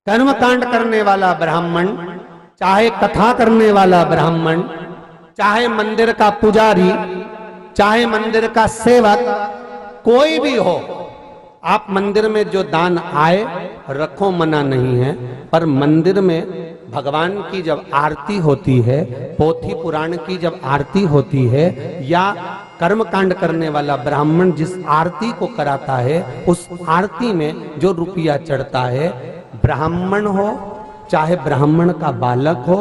कर्म कांड करने वाला ब्राह्मण, चाहे कथा करने वाला ब्राह्मण, चाहे मंदिर का पुजारी, चाहे मंदिर का सेवक, कोई भी हो, आप मंदिर में जो दान आए रखो, मना नहीं है। पर मंदिर में भगवान की जब आरती होती है, पोथी पुराण की जब आरती होती है, या कर्म कांड करने वाला ब्राह्मण जिस आरती को कराता है, उस आरती में जो रुपया चढ़ता है, ब्राह्मण हो चाहे ब्राह्मण का बालक हो,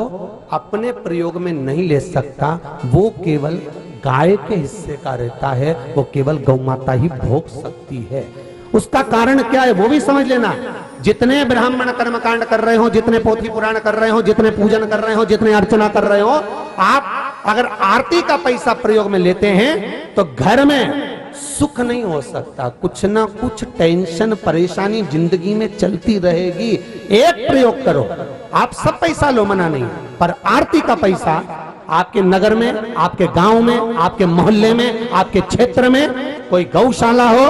अपने प्रयोग में नहीं ले सकता। वो केवल गाय के हिस्से का रहता है, वो केवल गौ माता ही भोग सकती है। उसका कारण क्या है वो भी समझ लेना। जितने ब्राह्मण कर्मकांड कर रहे हो, जितने पोथी पुराण कर रहे हो, जितने पूजन कर रहे हो, जितने अर्चना कर रहे हो, आप अगर आरती का पैसा प्रयोग में लेते हैं तो घर में सुख नहीं हो सकता। कुछ ना कुछ टेंशन परेशानी जिंदगी में चलती रहेगी। एक प्रयोग करो, आप सब पैसा लो, मना नहीं, पर आरती का पैसा आपके नगर में, आपके गांव में, आपके मोहल्ले में, आपके क्षेत्र में कोई गौशाला हो,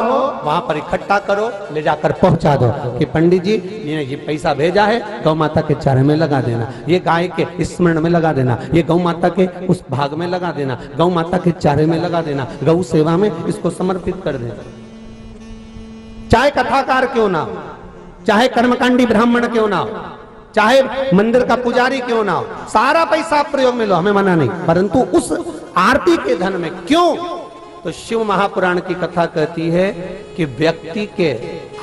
वहां पर इकट्ठा करो, ले जाकर पहुंचा दो कि पंडित जी ये पैसा भेजा है, गौ माता के चारे में लगा देना, ये गाय के स्मरण में लगा देना, ये गौ माता के उस भाग में लगा देना, गौ माता के चारे में लगा देना, गौ सेवा में इसको समर्पित कर देना। चाहे कथाकार क्यों ना हो, चाहे कर्मकांडी ब्राह्मण क्यों ना हो, चाहे मंदिर का पुजारी क्यों ना हो, सारा पैसा आप प्रयोग में लो, हमें मना नहीं। परंतु उस आरती के धन में क्यों? तो शिव महापुराण की कथा कहती है कि व्यक्ति के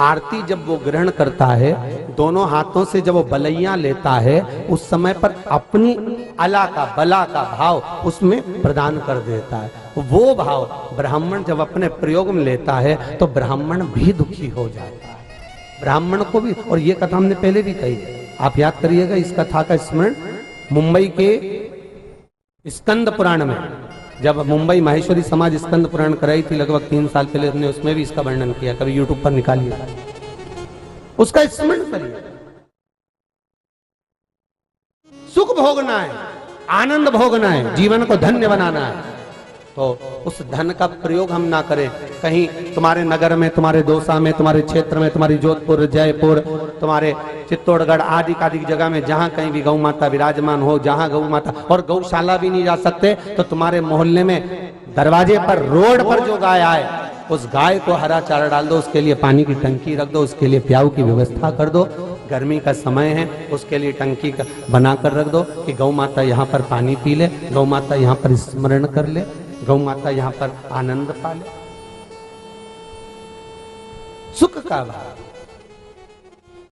आरती जब वो ग्रहण करता है, दोनों हाथों से जब वो बलैया लेता है, उस समय पर अपनी अला का बला का भाव उसमें प्रदान कर देता है। वो भाव ब्राह्मण जब अपने प्रयोग में लेता है तो ब्राह्मण भी दुखी हो जाता है, ब्राह्मण को भी। और ये कथा हमने पहले भी कही, आप याद करिएगा इस कथा का स्मरण। मुंबई के स्कंद पुराण में, जब मुंबई माहेश्वरी समाज स्कंद पुराण कराई थी लगभग 3 साल पहले, हमने उसमें भी इसका वर्णन किया। कभी यूट्यूब पर निकालिए, उसका स्मरण करिए। सुख भोगना है, आनंद भोगना है, जीवन को धन्य बनाना है, तो उस धन का प्रयोग हम ना करें। कहीं तुम्हारे नगर में, तुम्हारे दौसा में, तुम्हारे क्षेत्र में, तुम्हारी जोधपुर, जयपुर, तुम्हारे चित्तौड़गढ़ आदि आदि जगह में जहां कहीं भी गौ माता विराजमान हो, जहां गौ माता, और गौशाला भी नहीं जा सकते तो तुम्हारे मोहल्ले में दरवाजे पर, रोड पर जो गाय आए, उस गाय को हरा चारा डाल दो, उसके लिए पानी की टंकी रख दो, उसके लिए प्याऊ की व्यवस्था कर दो। गर्मी का समय है, उसके लिए टंकी बनाकर रख दो कि गौ माता यहाँ पर पानी पी ले, गौ माता यहाँ पर स्मरण कर ले, गौ माता यहाँ पर आनंद पा ले, सुख का भाव।